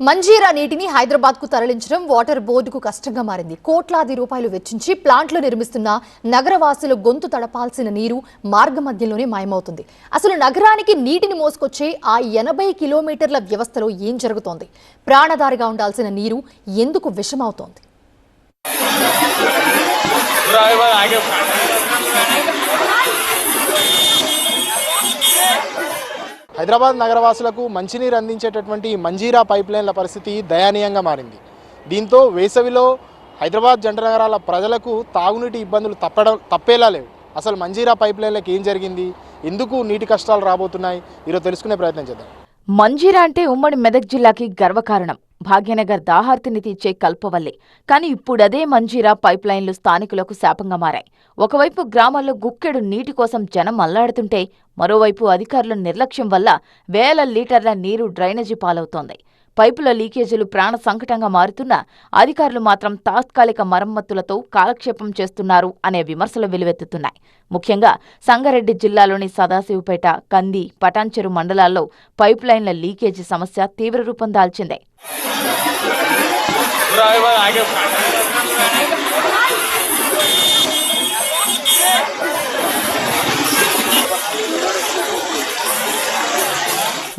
మంజీరా నీటిని హైదరాబాద్ కు తరలించడం వాటర్ బోర్డుకు కష్టంగా మారింది. కోట్లాది రూపాయలు వెచ్చించి ప్లాంట్లు నిర్మిస్తున్న నగరవాసుల గొంతు తడపాల్సిన నీరు మార్గమధ్యంలోనే మాయమవుతుంది. అసలు నగరానికి నీటిని మోసుకొచ్చే ఆ 80 కిలోమీటర్ల వ్యవస్థలో ఏం జరుగుతోంది? ప్రాణదారిగా ఉండాల్సిన నీరు ఎందుకు విషమవుతోంది? హైదరాబాద్ నగరవాసులకు మంచినీరు అందించేటటువంటి మంజీరా పైప్లైన్ల పరిస్థితి దయనీయంగా మారింది. దీంతో వేసవిలో హైదరాబాద్ జంట నగరాల ప్రజలకు తాగునీటి ఇబ్బందులు తప్పేలా లేవు. అసలు మంజీరా పైప్లైన్లకు ఏం జరిగింది, ఎందుకు నీటి కష్టాలు రాబోతున్నాయి, ఈరోజు తెలుసుకునే ప్రయత్నం చేద్దాం. మంజీరా అంటే ఉమ్మడి మెదక్ జిల్లాకి గర్వకారణం. భాగ్యనగర్ దాహార్తిని తీర్చే కల్పవల్లి. కానీ ఇప్పుడదే మంజీరా పైప్లైన్లు స్థానికులకు శాపంగా మారాయి. ఒకవైపు గ్రామాల్లో గుక్కెడు నీటి కోసం జనం అల్లాడుతుంటే, మరోవైపు అధికారుల నిర్లక్ష్యం వల్ల వేల లీటర్ల నీరు డ్రైనేజీ పాలవుతోంది. పైపుల లీకేజీలు ప్రాణ సంకటంగా మారుతున్నా అధికారులు మాత్రం తాత్కాలిక మరమ్మతులతో కాలక్షేపం చేస్తున్నారు అనే విమర్శలు వెలువెత్తుతున్నాయి. ముఖ్యంగా సంగారెడ్డి జిల్లాలోని సదాశివపేట, కంది, పటాన్చెరు మండలాల్లో పైప్లైన్ల లీకేజీ సమస్య తీవ్ర రూపం దాల్చింది.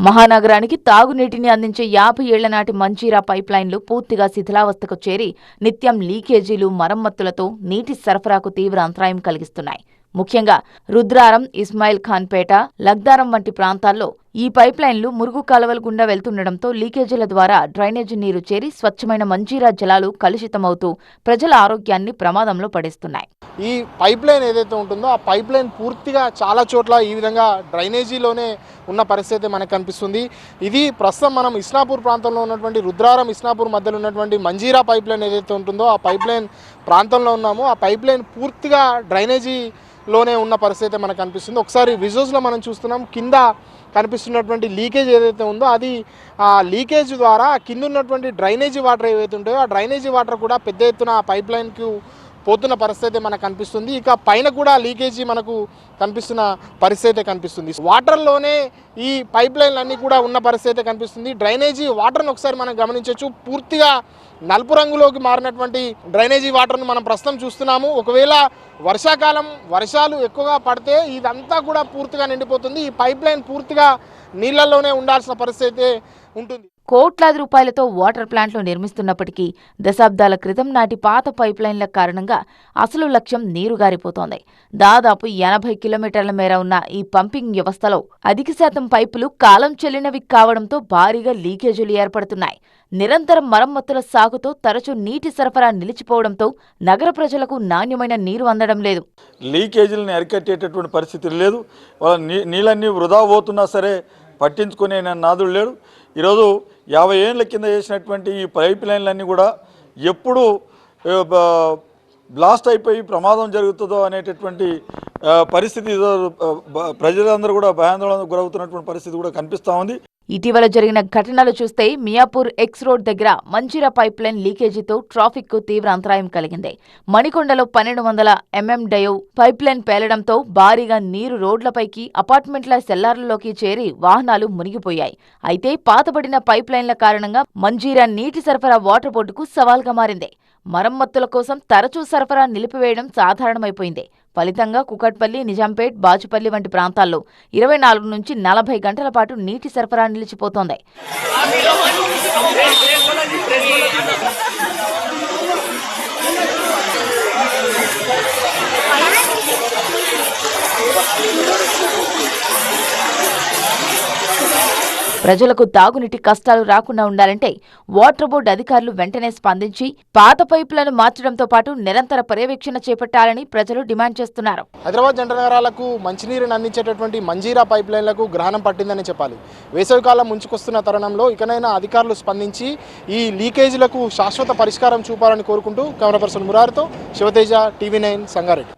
మహానగరానికి తాగునీటిని అందించే 50 ఏళ్ల నాటి మంజీరా పైప్లైన్లు పూర్తిగా శిథిలావస్థకు చేరి నిత్యం లీకేజీలు, మరమ్మతులతో నీటి సరఫరాకు తీవ్ర అంతరాయం కలిగిస్తున్నాయి. ముఖ్యంగా రుద్రారం, ఇస్మాయిల్ ఖాన్పేట, లగ్దారం వంటి ప్రాంతాల్లో ఈ పైప్లైన్లు మురుగు కాలువల గుండా వెళ్తుండటంతో లీకేజీల ద్వారా డ్రైనేజీ నీరు చేరి స్వచ్ఛమైన మంజీరా జలాలు కలుషితమవుతూ ప్రజల ఆరోగ్యాన్ని ప్రమాదంలో పడేస్తున్నాయి. ఈ పైప్లైన్ ఏదైతే ఉంటుందో ఆ పైప్లైన్ పూర్తిగా చాలా చోట్ల ఈ విధంగా డ్రైనేజీలోనే ఉన్న పరిస్థితి మనకు కనిపిస్తుంది. ఇది ప్రస్తుతం మనం ఇస్నాపూర్ ప్రాంతంలో ఉన్నటువంటి రుద్రారం, ఇస్నాపూర్ మధ్యలో ఉన్నటువంటి మంజీరా పైప్లైన్ ఏదైతే ఉంటుందో ఆ పైప్లైన్ ప్రాంతంలో ఉన్నామో ఆ పైప్లైన్ పూర్తిగా డ్రైనేజీలోనే ఉన్న పరిస్థితి మనకు కనిపిస్తుంది. ఒకసారి విజువల్స్లో మనం చూస్తున్నాం, కింద కనిపిస్తున్నటువంటి లీకేజ్ ఏదైతే ఉందో అది ఆ లీకేజ్ ద్వారా కింద ఉన్నటువంటి డ్రైనేజీ వాటర్ ఏవైతే ఉంటాయో ఆ డ్రైనేజీ వాటర్ కూడా పెద్ద ఎత్తున ఆ పైప్లైన్కు పోతున్న పరిస్థితి మనకు కనిపిస్తుంది. ఇక పైన కూడా లీకేజీ మనకు కనిపిస్తున్న పరిస్థితి కనిపిస్తుంది. వాటర్లోనే ఈ పైప్ లైన్లు అన్నీ కూడా ఉన్న పరిస్థితి కనిపిస్తుంది. డ్రైనేజీ వాటర్ను ఒకసారి మనం గమనించవచ్చు, పూర్తిగా నలుపు రంగులోకి మారినటువంటి డ్రైనేజీ వాటర్ను మనం ప్రస్తుతం చూస్తున్నాము. ఒకవేళ వర్షాకాలం వర్షాలు ఎక్కువగా పడితే ఇదంతా కూడా పూర్తిగా నిండిపోతుంది. ఈ పైప్ లైన్ పూర్తిగా నీళ్లలోనే ఉండాల్సిన పరిస్థితి ఉంటుంది. కోట్లాది రూపాయలతో వాటర్ ప్లాంట్లు నిర్మిస్తున్నప్పటికీ దశాబ్దాల క్రితం నాటి పాత పైప్లైన్ల కారణంగా అసలు లక్ష్యం నీరుగారిపోతోంది. దాదాపు 80 కిలోమీటర్ల మేర ఉన్న ఈ పంపింగ్ వ్యవస్థలో అధిక శాతం పైపులు కాలం చెల్లినవి కావడంతో భారీగా లీకేజీలు ఏర్పడుతున్నాయి. నిరంతరం మరమ్మతుల సాగుతో తరచూ నీటి సరఫరా నిలిచిపోవడంతో నగర ప్రజలకు నాణ్యమైన నీరు అందడం లేదు. లీకేజీలను అరికట్టేటటువంటి పరిస్థితి లేదు. నీళ్ళన్నీ వృధా పోతున్నా సరే పట్టించుకునే నాదుడు లేడు. ఈరోజు 50 ఏళ్ల కింద చేసినటువంటి ఈ పైప్ లైన్లన్నీ కూడా ఎప్పుడు బ్లాస్ట్ అయిపోయి ప్రమాదం జరుగుతుందో అనేటటువంటి పరిస్థితి ప్రజలందరూ కూడా భయాందోళనకు గురవుతున్నటువంటి పరిస్థితి కూడా కనిపిస్తూ ఉంది. ఇటీవల జరిగిన ఘటనలు చూస్తే మియాపూర్ ఎక్స్ రోడ్ దగ్గర మంజీరా పైప్లైన్ లీకేజీతో ట్రాఫిక్ కు తీవ్ర అంతరాయం కలిగింది. మణికొండలో 1200 mm డయో పైప్లైన్ పేలడంతో భారీగా నీరు రోడ్లపైకి, అపార్ట్మెంట్ల సెల్లార్లలోకి చేరి వాహనాలు మునిగిపోయాయి. అయితే పాతబడిన పైప్లైన్ల కారణంగా మంజీరా నీటి సరఫరా వాటర్ బోర్డుకు సవాల్గా మారింది. మరమ్మతుల కోసం తరచూ సరఫరా నిలిపివేయడం సాధారణమైపోయింది. ఫలితంగా కుకట్పల్లి, నిజాంపేట్, బాచుపల్లి వంటి ప్రాంతాల్లో 24 నుంచి 40 గంటల పాటు నీటి సరఫరా నిలిచిపోతోంది. ప్రజలకు తాగునీటి కష్టాలు రాకుండా ఉండాలంటే వాటర్ బోర్డు అధికారులు వెంటనే స్పందించి పాత పైపులను మార్చడంతో పాటు నిరంతర పర్యవేక్షణ చేపట్టాలని ప్రజలు డిమాండ్ చేస్తున్నారు. హైదరాబాద్ జంట నగరాలకు మంచినీరుని అందించేటటువంటి మంజీరా పైప్ లైన్లకు గ్రహణం పట్టిందని చెప్పాలి. వేసవికాలం ముంచుకొస్తున్న తరుణంలో ఇకనైనా అధికారులు స్పందించి ఈ లీకేజీలకు శాశ్వత పరిష్కారం చూపాలని కోరుకుంటూ కెమెరా పర్సన్ మురారితో శివతేజ, TV9 సంగారెడ్డి.